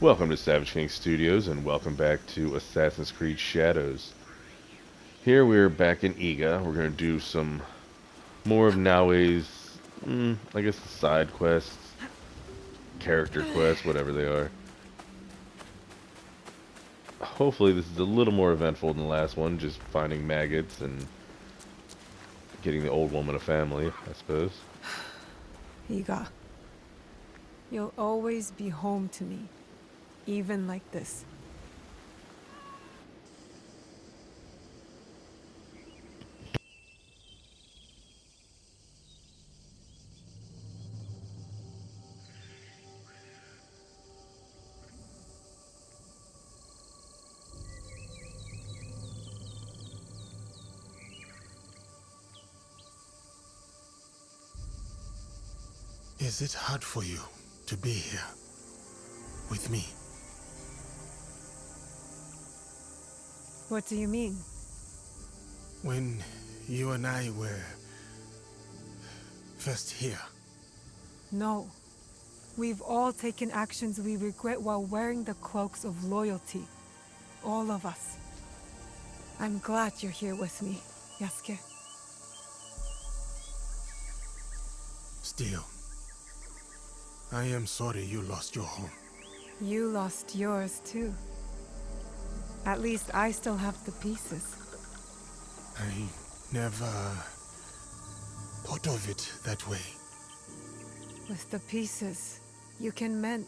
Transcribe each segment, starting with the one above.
Welcome to Savage King Studios, and welcome back to Assassin's Creed Shadows. Here we're back in Iga. We're going to do some more of Naoe's, I guess, the side quests, character quests, whatever they are. Hopefully this is a little more eventful than the last one, just finding maggots and getting the old woman a family, I suppose. Iga, you'll always be home to me, even like this. Is it hard for you to be here with me? What do you mean? When you and I were first here, No. We've all taken actions we regret while wearing the cloaks of loyalty. All of us. I'm glad you're here with me, Yasuke. still, I am sorry you lost your home. You lost yours too. At least I still have the pieces. I never thought of it that way. With the pieces, you can mend,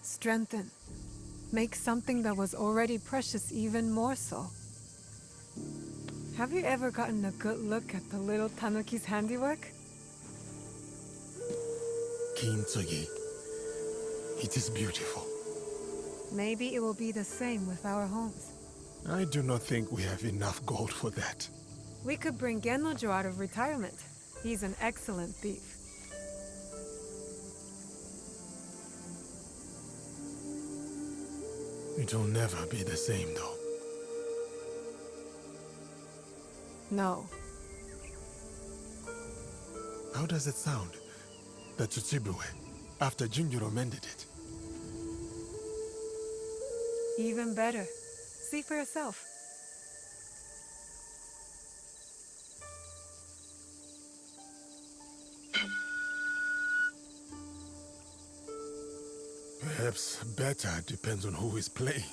strengthen, make something that was already precious even more so. Have you ever gotten a good look at the little Tanuki's handiwork? Kintsugi, it is beautiful. Maybe it will be the same with our homes. I do not think we have enough gold for that. We could bring Gennojo out of retirement. He's an excellent thief. It will never be the same though. No. How does it sound? The Tsutsibue, after Junjuro mended it. Even better. See for yourself. Perhaps better depends on who is playing.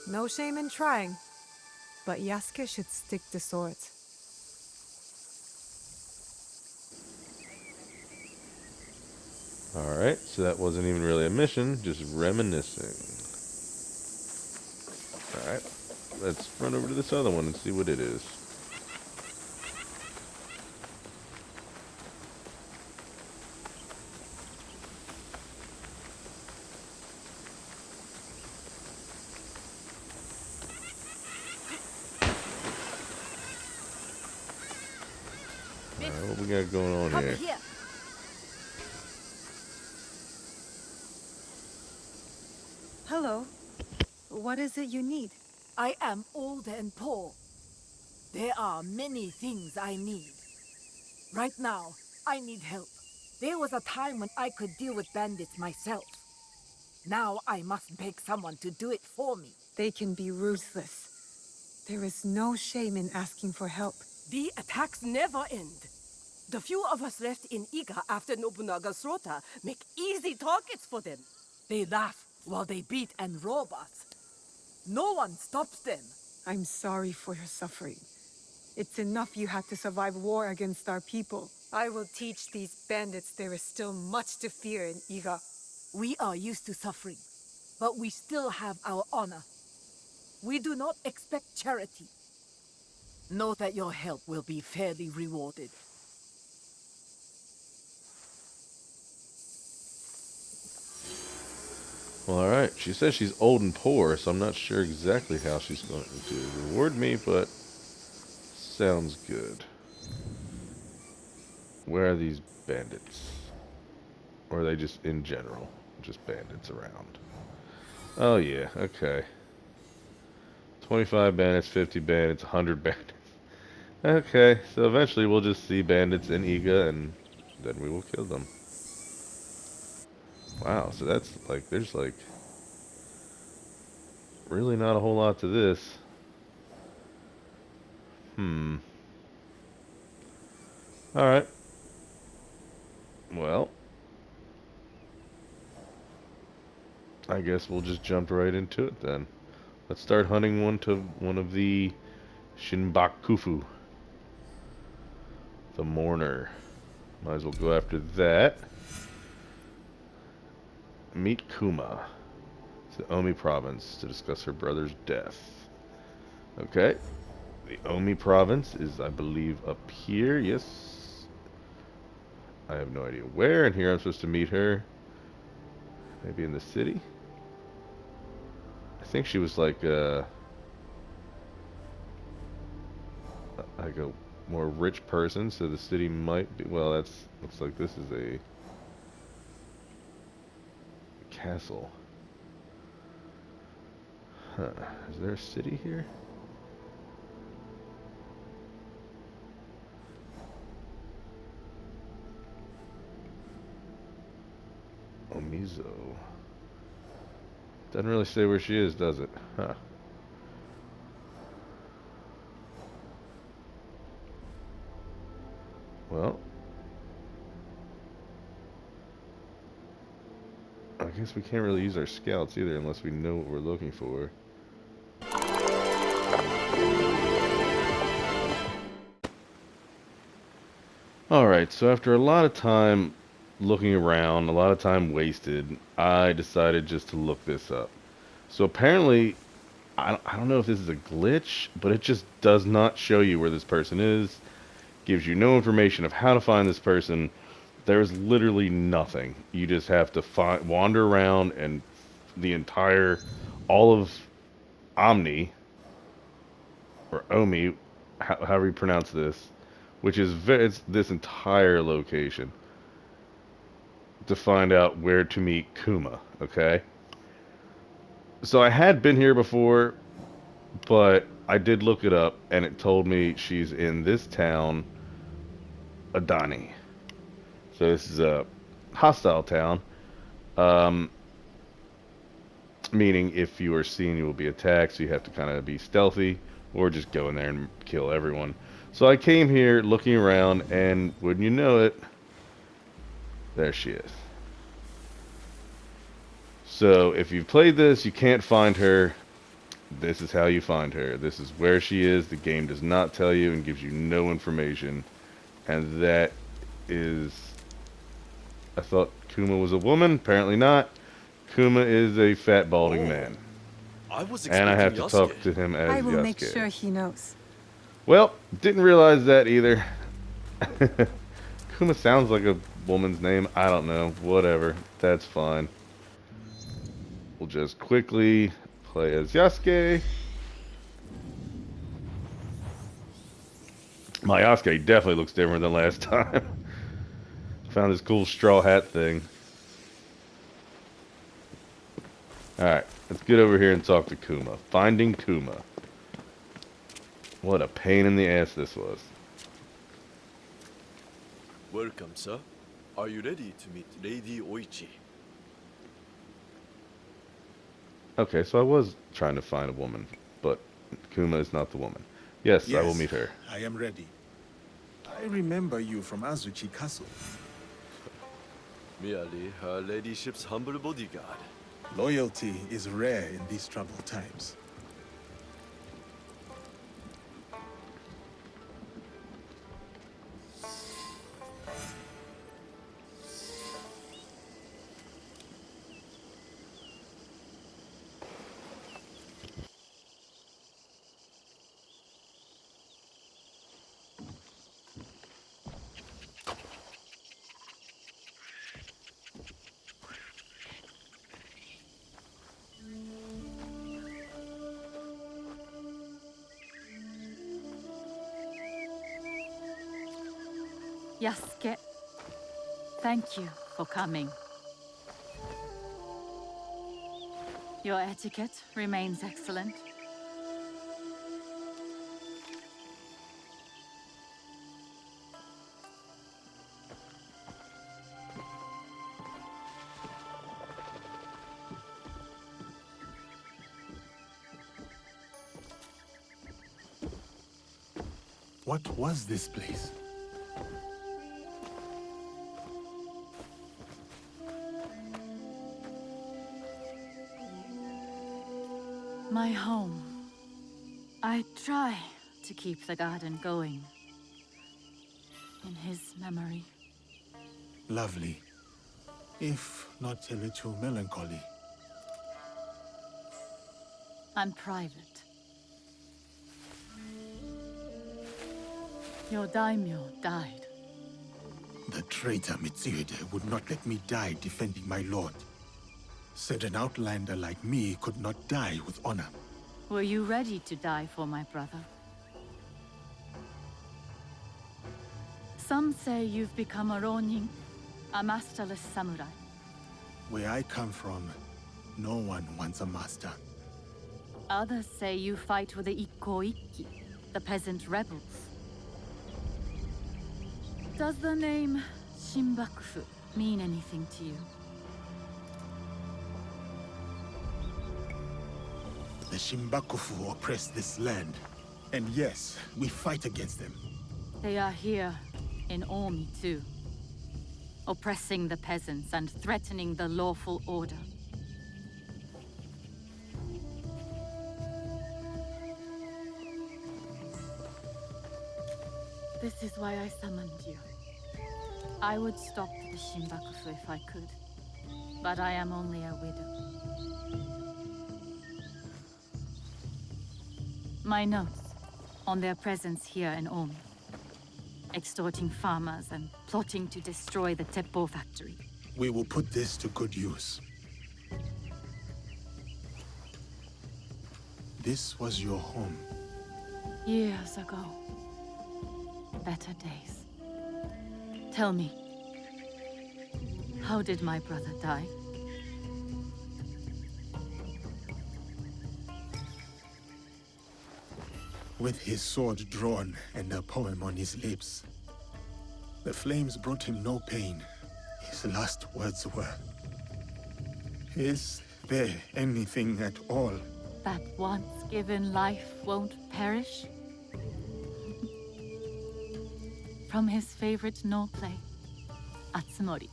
No shame in trying. But Yasuke should stick to swords. Alright, so that wasn't even really a mission, just reminiscing. Alright, let's run over to this other one and see what it is. Alright, what we got going on here? Hello. What is it you need? I am old and poor. There are many things I need. Right now, I need help. There was a time when I could deal with bandits myself. Now I must beg someone to do it for me. They can be ruthless. There is no shame in asking for help. The attacks never end. The few of us left in Iga after Nobunaga's slaughter make easy targets for them. They laugh while they beat and rob us. No one stops them. I'm sorry for your suffering. It's enough you had to survive war against our people. I will teach these bandits there is still much to fear in Iga. We are used to suffering, but we still have our honor. We do not expect charity. Know that your help will be fairly rewarded. Well, alright, she says she's old and poor, so I'm not sure exactly how she's going to reward me, but sounds good. Where are these bandits? Or are they just in general? Just bandits around. Oh yeah, okay. 25 bandits, 50 bandits, 100 bandits. Okay, so eventually we'll just see bandits in Iga and then we will kill them. Wow, so that's like, there's like really not a whole lot to this. Hmm. Alright. Well, I guess we'll just jump right into it then. Let's start hunting one of the Shinbakufu, the mourner. Might as well go after that. Meet Kuma to Omi province to discuss her brother's death. Okay. The Omi province is, I believe, up here. Yes. I have no idea where, and here I'm supposed to meet her. Maybe in the city? I think she was like a more rich person, so the city might be. Well, that's looks like this is a castle. Huh. Is there a city here? Omizo. Doesn't really say where she is, does it? Huh. Well, I guess we can't really use our scouts either unless we know what we're looking for. Alright, so after a lot of time looking around, a lot of time wasted, I decided just to look this up. So apparently, I don't know if this is a glitch, but it just does not show you where this person is, gives you no information of how to find this person. There's literally nothing. You just have to wander around and the entire, all of Omni, or Omi, however you pronounce this, which is it's this entire location, to find out where to meet Kuma, okay? So I had been here before, but I did look it up, and it told me she's in this town, Adani. So this is a hostile town, um, meaning if you are seen, you will be attacked, so you have to kind of be stealthy, or just go in there and kill everyone. So I came here looking around, and wouldn't you know it, there she is. So if you've played this, you can't find her. This is how you find her. This is where she is. The game does not tell you and gives you no information. And that is... I thought Kuma was a woman. Apparently not. Kuma is a fat, balding Oh, man. I was And I expecting have to Yasuke. talk to him as I will make Yasuke. sure he knows. Well, didn't realize that either. Kuma sounds like a woman's name. I don't know. Whatever. That's fine. We'll just quickly play as Yasuke. My Yasuke definitely looks different than last time. Found this cool straw hat thing. Alright, let's get over here and talk to Kuma. Finding Kuma. What a pain in the ass this was. Welcome, sir. Are you ready to meet Lady Oichi? Okay, so I was trying to find a woman, but Kuma is not the woman. Yes, I will Yes, meet her. I am ready. I remember you from Azuchi Castle. Merely her ladyship's humble bodyguard. Loyalty is rare in these troubled times. Yasuke, thank you for coming. Your etiquette remains excellent. What was this place? My home. I try to keep the garden going. In his memory. Lovely. If not a little melancholy. And private. Your daimyo died. The traitor Mitsuhide would not let me die defending my lord. Said an outlander like me could not die with honor. Were you ready to die for my brother? Some say you've become a ronin, a masterless samurai. Where I come from, no one wants a master. Others say you fight with the Ikko-Ikki, the peasant rebels. Does the name Shinbakufu mean anything to you? The Shinbakufu oppress this land. And yes, we fight against them. They are here in Omi too. Oppressing the peasants and threatening the lawful order. This is why I summoned you. I would stop the Shinbakufu if I could, but I am only a widow. My notes on their presence here in Omi. Extorting farmers and plotting to destroy the Teppo factory. We will put this to good use. This was your home. Years ago. Better days. Tell me, how did my brother die? With his sword drawn and a poem on his lips. The flames brought him no pain. His last words were, "Is there anything at all?" That once given life won't perish? From his favorite no play, Atsumori.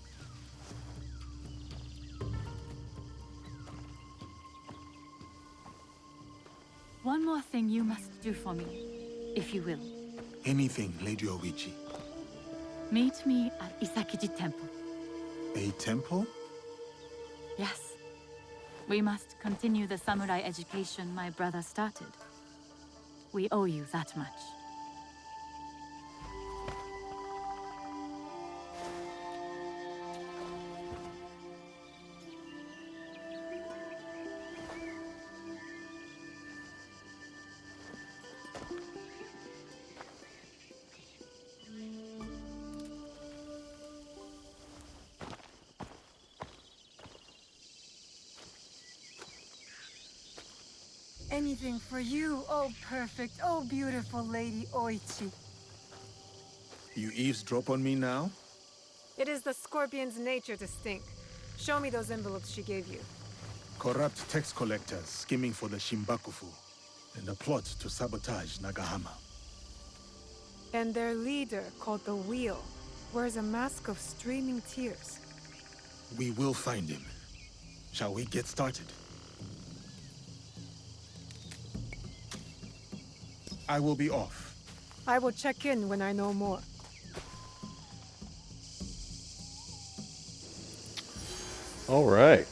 One more thing you must do for me, if you will. Anything, Lady Oichi. Meet me at Isakiji Temple. A temple? Yes. We must continue the samurai education my brother started. We owe you that much. Anything for you, oh perfect, oh beautiful Lady Oichi. You eavesdrop on me now? It is the scorpion's nature to stink. Show me those envelopes she gave you. Corrupt tax collectors skimming for the Shinbakufu, and a plot to sabotage Nagahama. And their leader, called the Wheel, wears a mask of streaming tears. We will find him. Shall we get started? I will be off. I will check in when I know more. All right.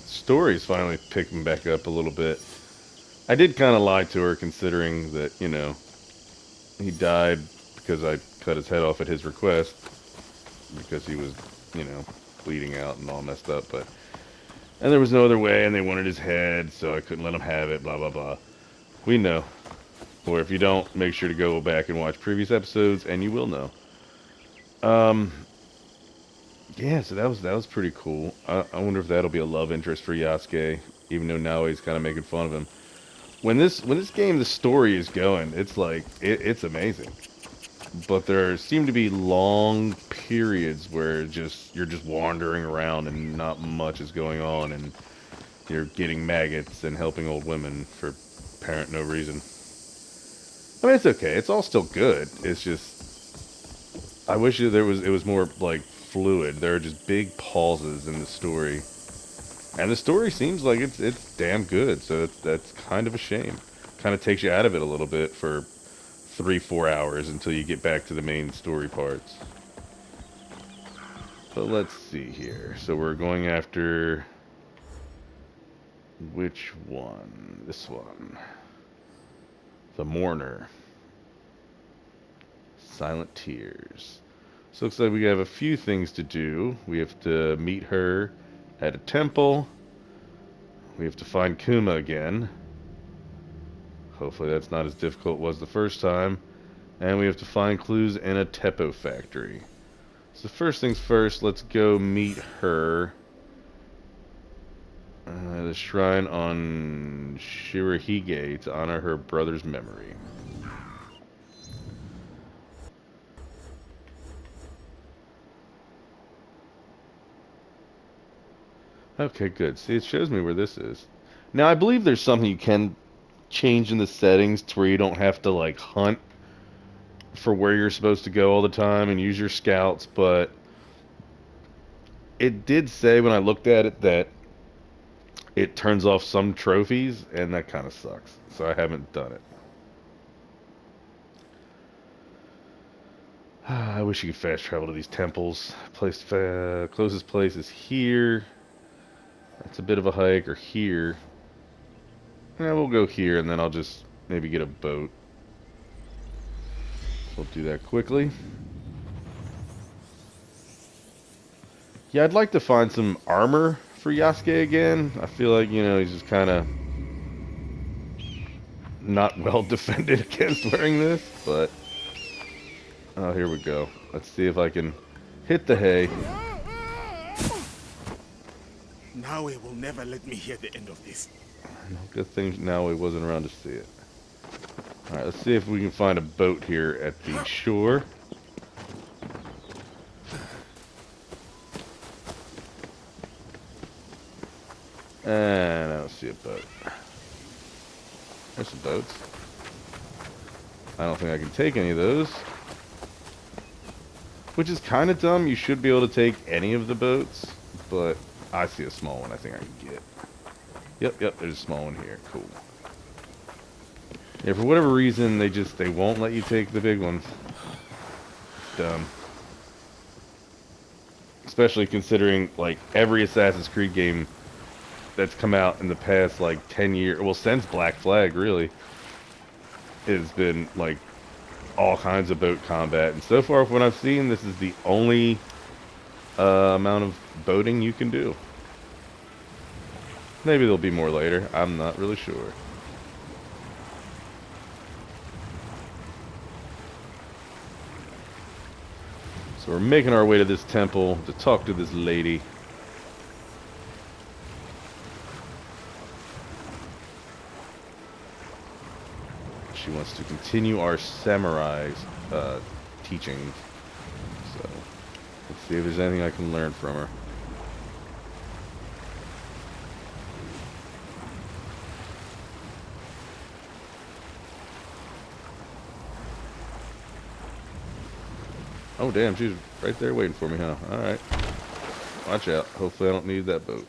Story's finally picking back up a little bit. I did kind of lie to her considering that, you know, he died because I cut his head off at his request because he was, you know, bleeding out and all messed up, and there was no other way and they wanted his head, so I couldn't let him have it, blah, blah, blah. We know. Or if you don't, make sure to go back and watch previous episodes and you will know. Yeah, so that was pretty cool. I wonder if that'll be a love interest for Yasuke, even though now he's kind of making fun of him. When this game, the story is going, it's like it's amazing. But there seem to be long periods where you're just wandering around and not much is going on, and you're getting maggots and helping old women for apparent no reason. I mean, it's okay. It's all still good. It's just I wish it was more like fluid. There are just big pauses in the story, and the story seems like it's damn good. So that's kind of a shame. Kind of takes you out of it a little bit for 3-4 hours until you get back to the main story parts. But let's see here. So we're going after which one? This one. The Mourner. Silent Tears. So it looks like we have a few things to do. We have to meet her at a temple. We have to find Kuma again. Hopefully that's not as difficult as it was the first time. And we have to find clues in a Teppo factory. So first things first, let's go meet her. The shrine on Shirahige to honor her brother's memory. Okay, good. See, it shows me where this is. Now, I believe there's something you can change in the settings to where you don't have to, like, hunt for where you're supposed to go all the time and use your scouts, but it did say when I looked at it that it turns off some trophies, and that kind of sucks. So I haven't done it. I wish you could fast travel to these temples. Closest place is here. That's a bit of a hike, or here. Yeah, we'll go here, and then I'll just maybe get a boat. So we'll do that quickly. Yeah, I'd like to find some armor for Yasuke again. I feel like, you know, he's just kind of not well defended against wearing this, but... Oh, here we go. Let's see if I can hit the hay. Naue will never let me hear the end of this. Good thing now he wasn't around to see it. Alright, let's see if we can find a boat here at the shore. And I don't see a boat. There's some boats. I don't think I can take any of those. Which is kind of dumb. You should be able to take any of the boats. But I see a small one I think I can get. Yep, there's a small one here. Cool. Yeah, for whatever reason, they won't let you take the big ones. Dumb. Especially considering, like, every Assassin's Creed game that's come out in the past, like, 10 years, well, since Black Flag, really, has been, like, all kinds of boat combat. And so far, from what I've seen, this is the only amount of boating you can do. Maybe there'll be more later. I'm not really sure. So we're making our way to this temple to talk to this lady. She wants to continue our samurai's teachings. So let's see if there's anything I can learn from her. Oh damn, she's right there waiting for me, huh? Alright. Watch out. Hopefully I don't need that boat.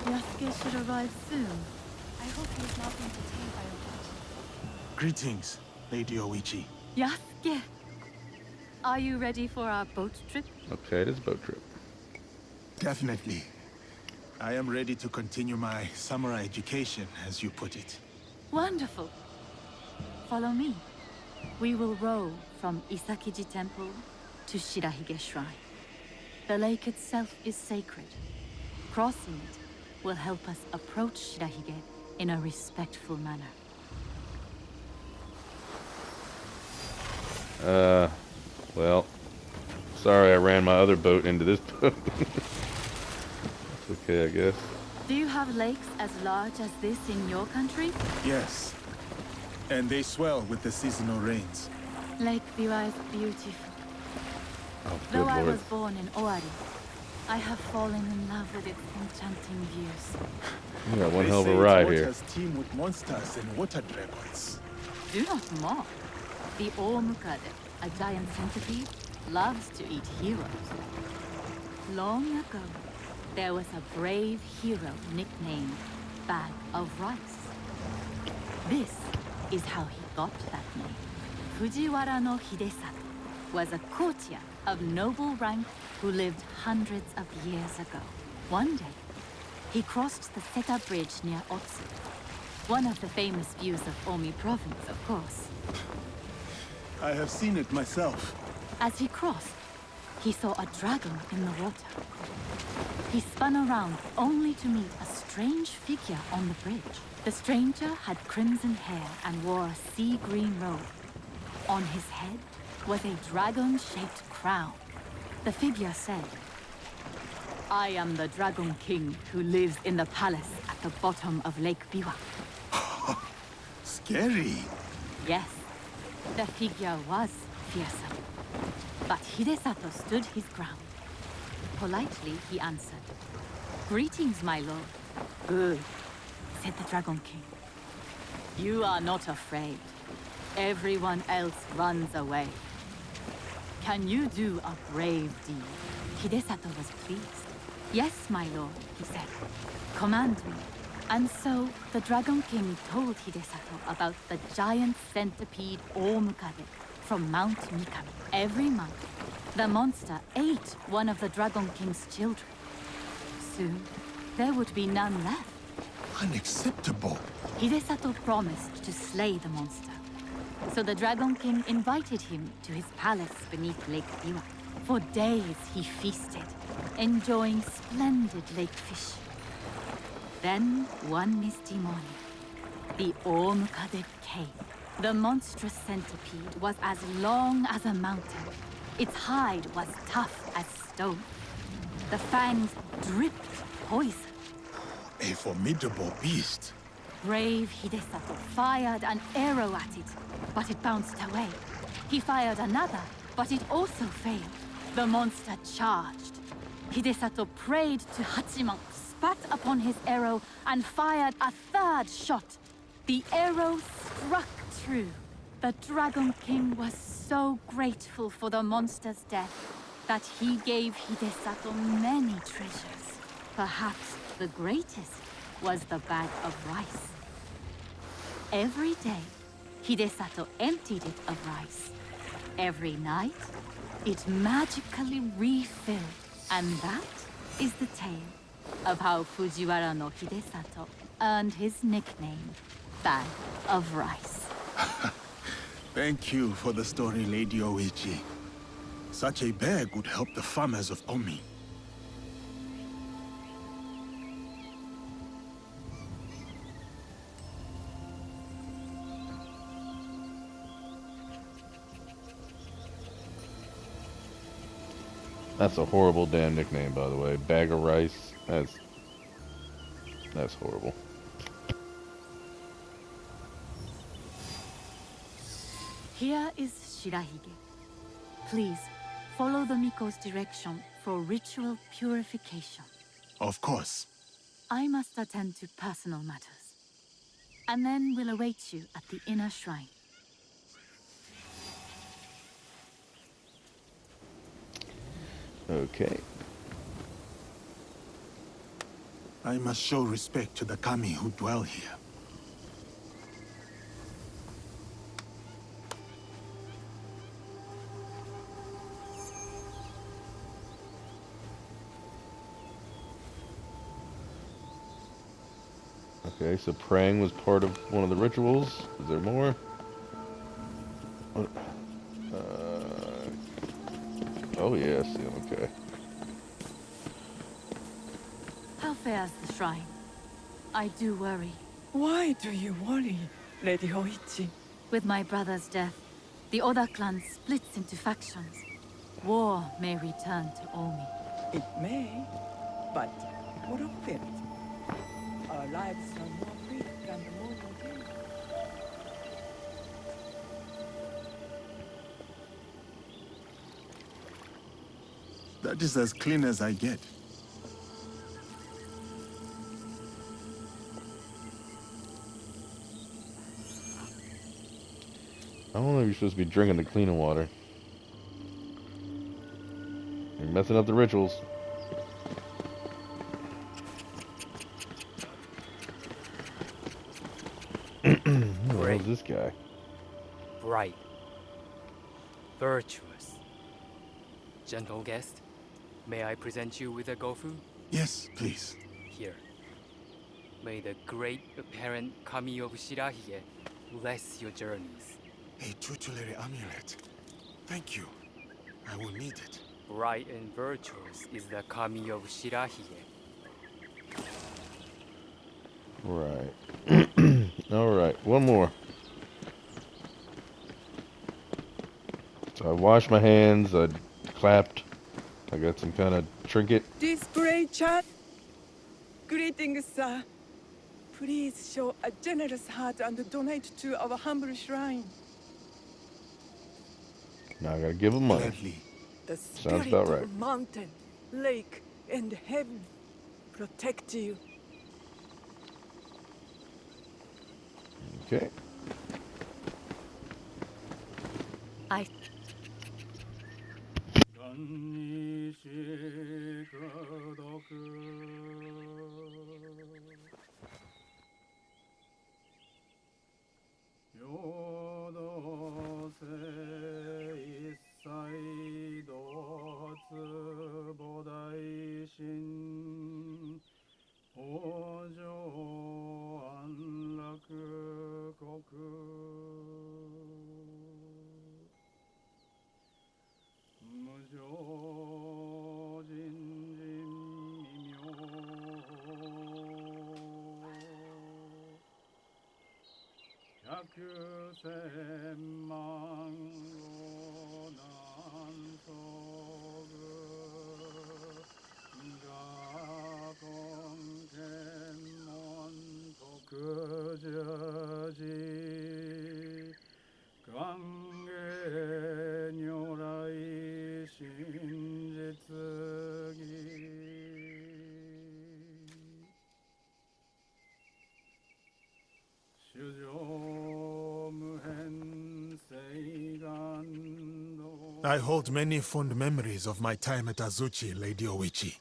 Yasuke should arrive soon. I hope he is not entertained by a Greetings, Lady Oichi. Yasuke! Are you ready for our boat trip? Okay, it is a boat trip. Definitely. I am ready to continue my samurai education, as you put it. Wonderful. Follow me. We will row from Isakiji Temple to Shirahige Shrine. The lake itself is sacred. Crossing it will help us approach Shirahige in a respectful manner. Well, sorry I ran my other boat into this boat. It's okay, I guess. Do you have lakes as large as this in your country? Yes. And they swell with the seasonal rains. Lake Biwa is beautiful. Oh, good Though I lord. was born in Owari, I have fallen in love with its enchanting views. We got one They hell of a say its ride here. waters teem with monsters and water dragons. Do not mock. The Ormukade, a giant centipede, loves to eat heroes. Long ago, there was a brave hero nicknamed Bag of Rice. This is how he got that name. Fujiwara no Hidesato was a courtier of noble rank who lived hundreds of years ago. One day, he crossed the Seta Bridge near Otsu, one of the famous views of Omi province, of course. I have seen it myself. As he crossed, he saw a dragon in the water. He spun around only to meet a strange figure on the bridge. The stranger had crimson hair and wore a sea green robe. On his head was a dragon-shaped crown. The figure said, "I am the Dragon King who lives in the palace at the bottom of Lake Biwa." Scary. Yes, the figure was fearsome. But Hidesato stood his ground. Politely, he answered, "Greetings, my lord." "Good," said the Dragon King. "You are not afraid. Everyone else runs away. Can you do a brave deed?" Hidesato was pleased. "Yes, my lord," he said. "Command me." And so, the Dragon King told Hidesato about the giant centipede Ormukade from Mount Mikami. Every month, the monster ate one of the Dragon King's children. Soon, there would be none left. Unacceptable. Hidesato promised to slay the monster. So the Dragon King invited him to his palace beneath Lake Biwa. For days he feasted, enjoying splendid lake fish. Then, one misty morning, the Ormukade came. The monstrous centipede was as long as a mountain. Its hide was tough as stone. The fangs dripped poison. A formidable beast. Brave Hidesato fired an arrow at it, but it bounced away. He fired another, but it also failed. The monster charged. Hidesato prayed to Hachiman, spat upon his arrow, and fired a third shot. The arrow struck true. The Dragon King was so grateful for the monster's death that he gave Hidesato many treasures. Perhaps the greatest was the bag of rice. Every day, Hidesato emptied it of rice. Every night, it magically refilled. And that is the tale of how Fujiwara no Hidesato earned his nickname, Bag of Rice. Thank you for the story, Lady Oichi. Such a bag would help the farmers of Omi. That's a horrible damn nickname, by the way. Bag of rice. That's horrible. Here is Shirahige. Please, follow the Miko's direction for ritual purification. Of course. I must attend to personal matters. And then we'll await you at the inner shrine. Okay. I must show respect to the kami who dwell here. Okay, so praying was part of one of the rituals. Is there more? Oh, yes. Yeah, okay. How fares the shrine? I do worry. Why do you worry, Lady Hoichi? With my brother's death, the Oda clan splits into factions. War may return to Omi. It may, but what of it? Our lives are more brief and more mundane. That is as clean as I get. I don't know if you're supposed to be drinking the cleaner water. You're messing up the rituals. Who the hell's this guy? Bright, virtuous. Gentle guest, may I present you with a gofu? Yes, please. Here. May the great apparent Kami of Shirahige bless your journeys. A tutelary amulet. Thank you. I will need it. Bright and virtuous is the Kami of Shirahige. Right. Alright, one more. So I washed my hands, I clapped, I got some kind of trinket. This great chat. Greetings, sir. Please show a generous heart and donate to our humble shrine. Now I gotta give him money. Gladly. The Sounds spirit about of right. mountain, lake, and heaven protect you. Okay. I 主上無辺誓願の I hold many fond memories of my time at Azuchi, Lady Oichi.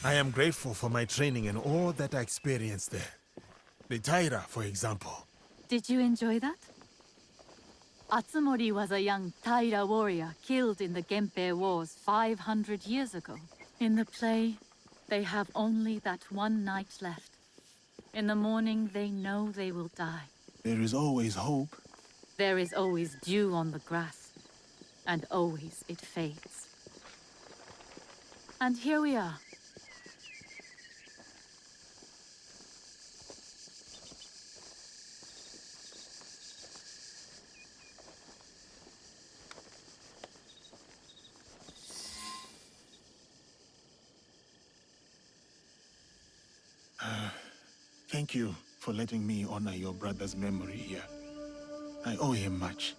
I am grateful for my training and all that I experienced there. The Taira, for example. Did you enjoy that? Atsumori was a young Taira warrior killed in the Genpei Wars 500 years ago. In the play, they have only that one night left. In the morning, they know they will die. There is always hope. There is always dew on the grass, and always it fades. And here we are. Thank you for letting me honor your brother's memory here. I owe him much.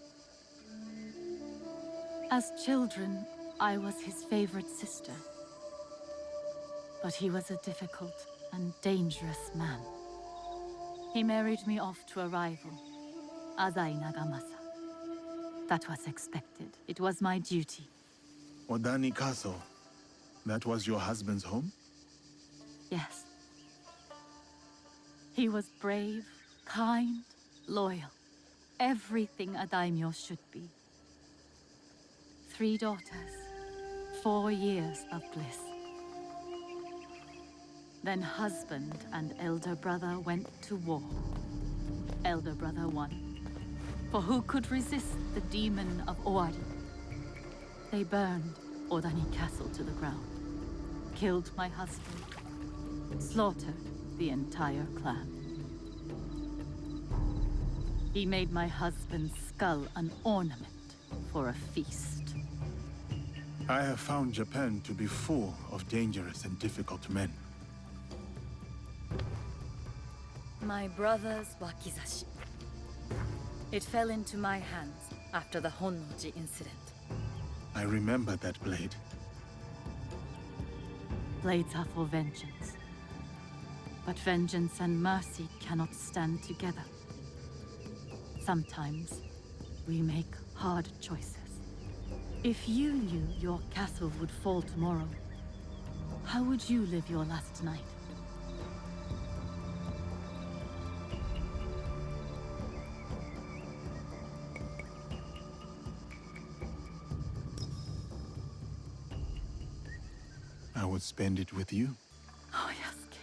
As children, I was his favorite sister. But he was a difficult and dangerous man. He married me off to a rival, Azai Nagamasa. That was expected. It was my duty. Odani Castle. That was your husband's home? Yes. He was brave, kind, loyal. Everything a daimyo should be. 3 daughters, 4 years of bliss. Then husband and elder brother went to war. Elder brother won. For who could resist the demon of Owari? They burned Odani Castle to the ground. Killed my husband. Slaughtered the entire clan. He made my husband's skull an ornament for a feast. I have found Japan to be full of dangerous and difficult men. My brother's wakizashi. It fell into my hands after the Honnoji incident. I remember that blade. Blades are for vengeance. But vengeance and mercy cannot stand together. Sometimes we make hard choices. If you knew your castle would fall tomorrow, how would you live your last night? I would spend it with you. Oh, Yasuke.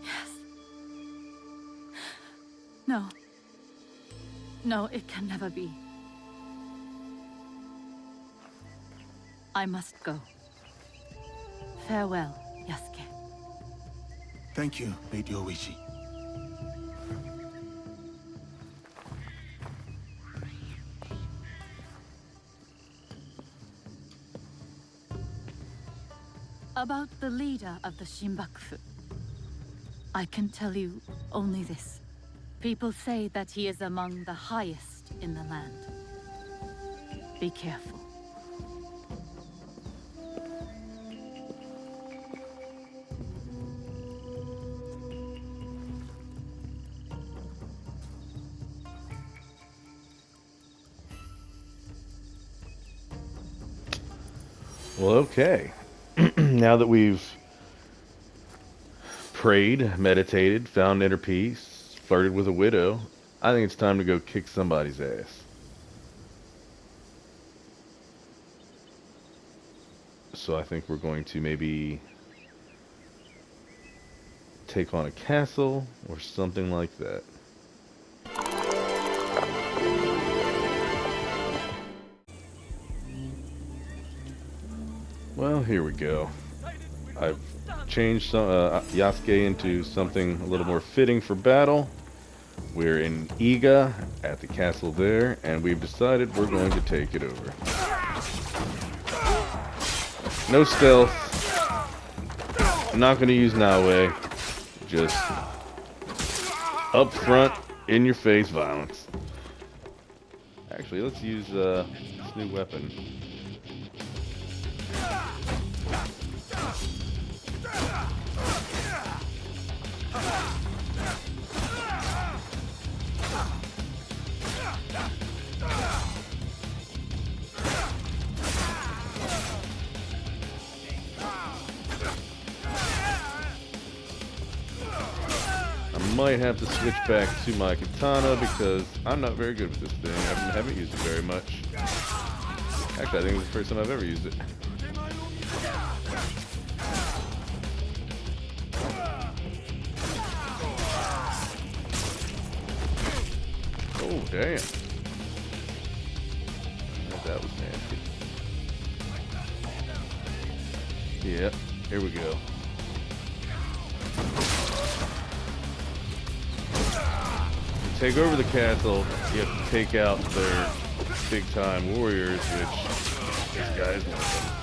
Yes. No. No, it can never be. I must go. Farewell, Yasuke. Thank you, Lady Oichi. About the leader of the Shinbakufu, I can tell you only this. People say that he is among the highest in the land. Be careful. Well, okay. Now that we've prayed, meditated, found inner peace, flirted with a widow, I think it's time to go kick somebody's ass. So I think we're going to maybe take on a castle or something like that. Well, here we go. I've changed Yasuke into something a little more fitting for battle. We're in Iga at the castle there, and we've decided we're going to take it over. No stealth. I'm not going to use Naue. Just up front, in your face violence. Actually, let's use this new weapon. Might have to switch back to my katana because I'm not very good with this thing. I haven't used it very much. Actually, I think it's the first time I've ever used it. Oh, damn. That was nasty. Yep, here we go. Take over the castle, you have to take out their big-time warriors, which this guy is one of them.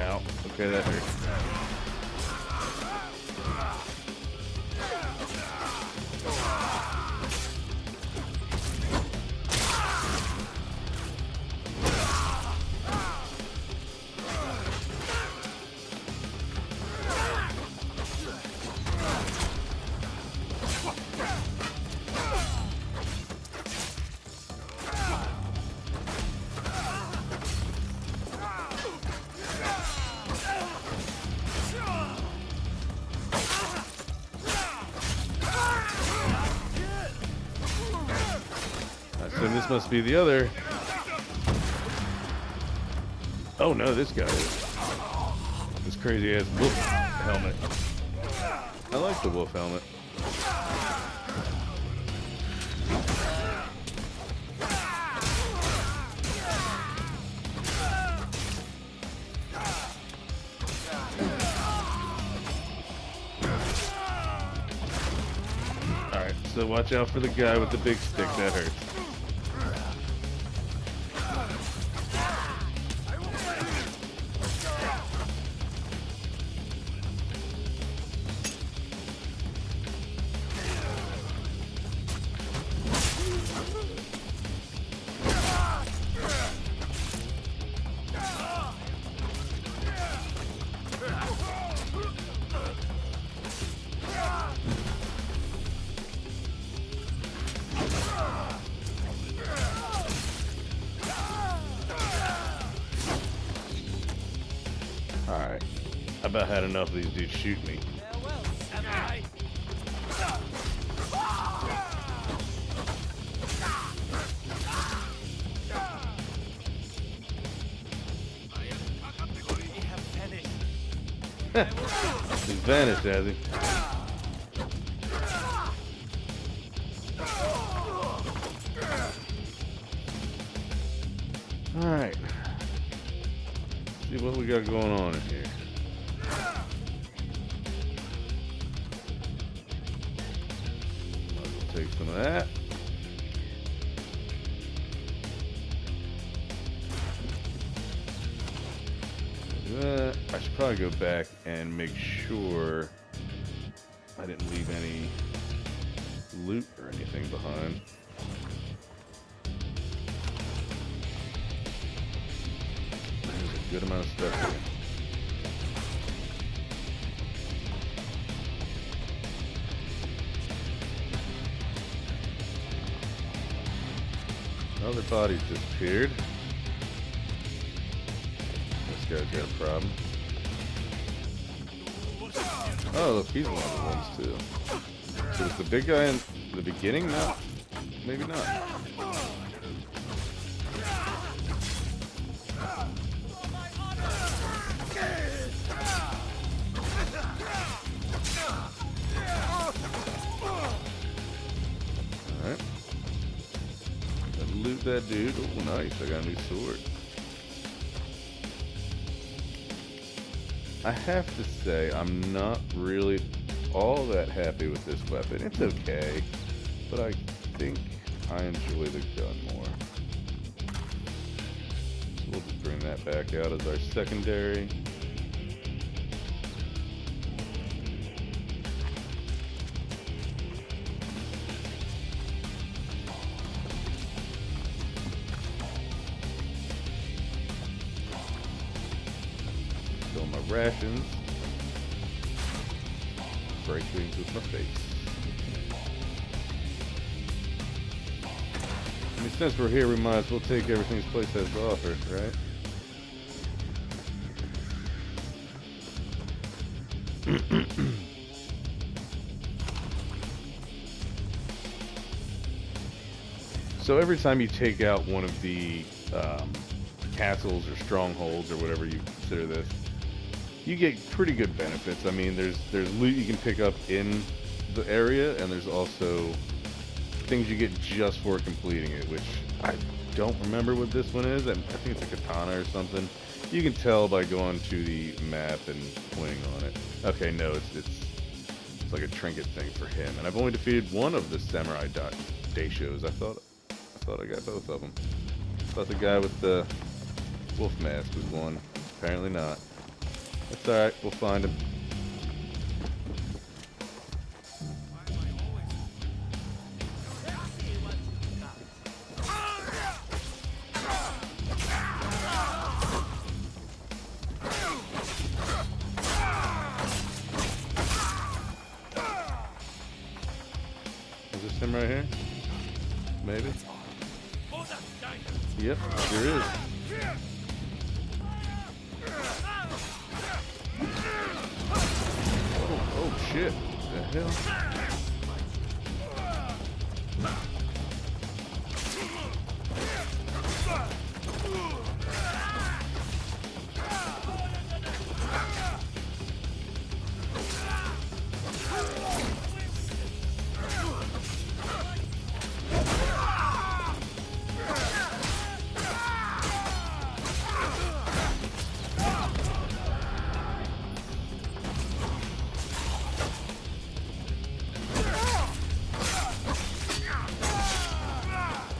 Ow. Okay, that hurt. And this must be the other. Oh no, this guy is. This crazy ass wolf helmet. I like the wolf helmet. Alright, so watch out for the guy with the big stick, that hurts. I about had enough of these dudes shooting me. Farewell, samurai. We have finished. He's vanished, has he? Alright. See what we got going on in here. Might as well take some of that. I should probably go back and make sure I didn't leave any loot or anything behind. There's a good amount of stuff here. Other bodies disappeared. This guy's got a problem. Oh, look, he's one of the ones too. So is the big guy in the beginning? No, maybe not. Alright. Gotta loot that dude. Oh, nice. I got a new sword. I have to say, I'm not really all that happy with this weapon. It's okay, but I think I enjoy the gun more. So we'll just bring that back out as our secondary. Fill my rations. Break things with my face. I mean, since we're here, we might as well take everything this place has to offer, right? So every time you take out one of the castles or strongholds or whatever you consider this, you get pretty good benefits. I mean, there's loot you can pick up in the area, and there's also things you get just for completing it, which I don't remember what this one is. I think it's a katana or something. You can tell by going to the map and pointing on it. Okay, no, it's like a trinket thing for him. And I've only defeated one of the samurai daishos. I thought I got both of them. I thought the guy with the wolf mask was one. Apparently not. That's alright, we'll find him. Is this him right here? Maybe? Yep, sure is. Oh shit. The hell?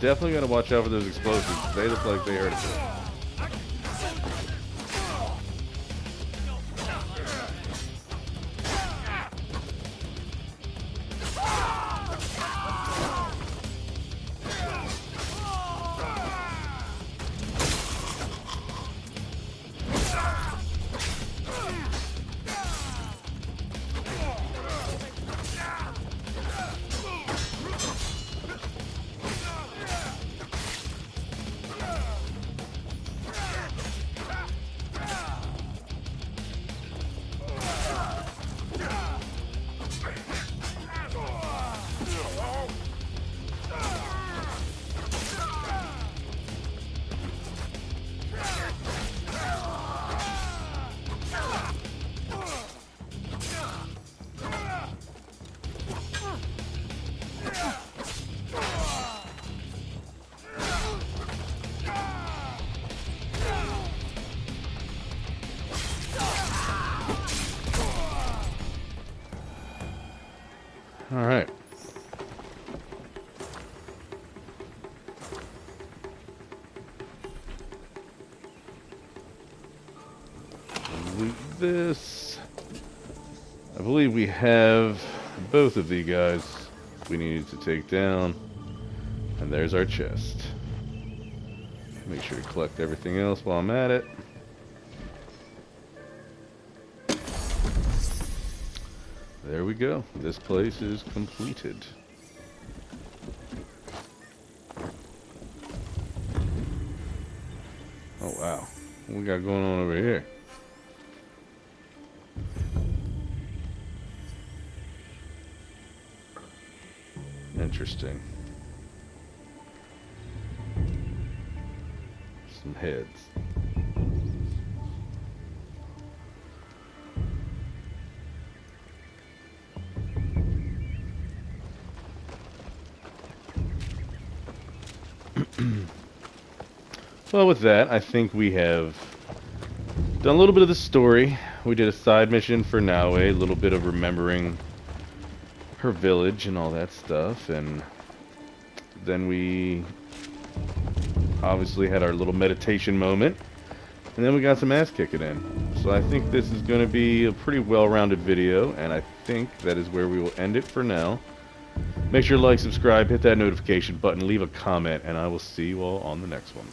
Definitely gotta watch out for those explosives. They look like they hurt us. Alright. Loot this. I believe we have both of the guys we needed to take down. And there's our chest. Make sure to collect everything else while I'm at it. There we go. This place is completed. Oh wow. What we got going on over here? Interesting. Some heads. Well, with that, I think we have done a little bit of the story. We did a side mission for Naue, a little bit of remembering her village and all that stuff, and then we obviously had our little meditation moment, and then we got some ass kicking in. So I think this is going to be a pretty well-rounded video, and I think that is where we will end it for now. Make sure to like, subscribe, hit that notification button, leave a comment, and I will see you all on the next one.